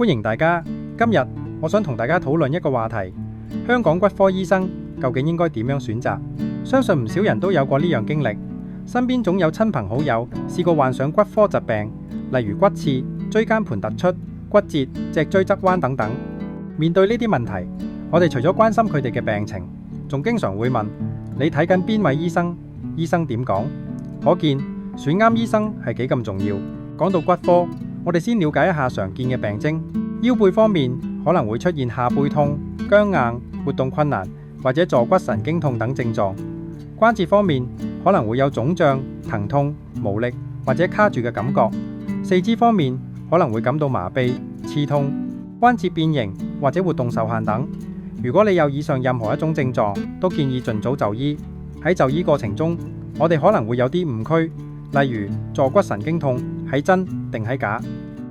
歡迎大家。今日我想同大家討論一個話題：香港骨科醫生究竟應該點樣選擇？相信唔少人都有過呢樣經歷，身邊總有親朋好友試過患上骨科疾病，例如骨刺、椎間盤突出、骨折、脊椎側彎等等。面對呢啲問題，我哋除咗關心佢哋嘅病情，仲經常會問：你睇緊邊位醫生？醫生點講？可見選啱醫生係幾咁重要。講到骨科，我哋先了解一下常見嘅病徵。腰背方面可能會出現下背痛、僵硬、活動困難或者坐骨神經痛等症狀。關節方面可能會有腫脹、疼痛、無力或者卡住嘅感覺。四肢方面可能會感到麻痹、刺痛、關節變形或者活動受限等。如果你有以上任何一種症狀，都建議盡早就醫。喺就醫過程中，我哋可能會有啲誤區，例如坐骨神經痛係真定係假？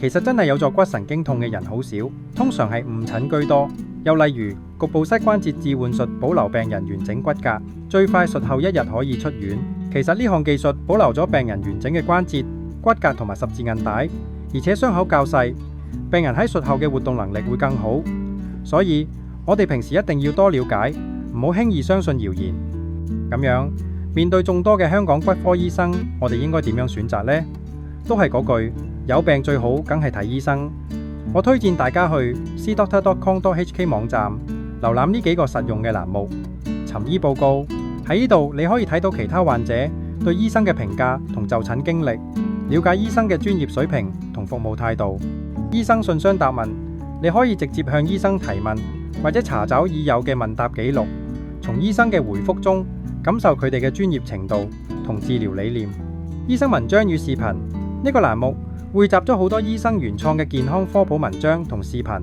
其實真係有坐骨神經痛嘅人好少，通常係誤診居多。又例如局部膝關節置換術保留病人完整骨骼，最快術後1日可以出院。其實呢項技術保留咗病人完整嘅關節、骨骼同埋十字韌帶，而且傷口較細，病人喺術後嘅活動能力會更好。所以我哋平時一定要多了解，唔好輕易相信謠言。咁樣面對眾多嘅香港骨科醫生，我哋應該點樣選擇呢？都係嗰句，有病最好梗係睇醫生。我推薦大家去 cdoctor.com.hk 網站瀏覽呢幾個實用嘅欄目。尋醫報告喺呢度，你可以睇到其他患者對醫生嘅評價同就診經歷，了解醫生嘅專業水平同服務態度。醫生信箱答問，你可以直接向醫生提問，或者查找已有嘅問答記錄，從醫生嘅回覆中感受佢哋嘅專業程度同治療理念。醫生文章與視頻呢個欄目匯集咗好多醫生原創嘅健康科普文章同視頻，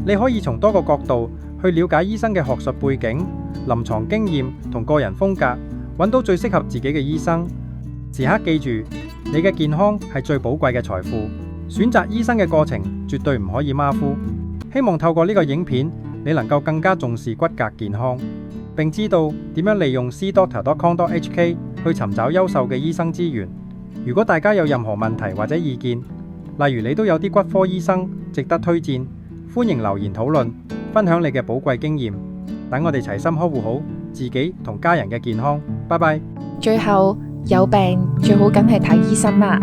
你可以從多個角度去了解醫生嘅學術背景、臨床經驗同個人風格，揾到最適合自己嘅醫生。時刻記住，你嘅健康係最寶貴嘅財富，選擇醫生嘅過程絕對唔可以馬虎。希望透過呢個影片，你能夠更加重視骨骼健康，並知道點樣利用 cdoctor.com.hk 去尋找優秀嘅醫生資源。如果大家有任何問題或者意見，例如你都有啲骨科醫生值得推薦，歡迎留言討論，分享你嘅寶貴經驗，等我哋齊心呵護好自己同家人嘅健康。拜拜。最後，有病最好梗係睇醫生啦。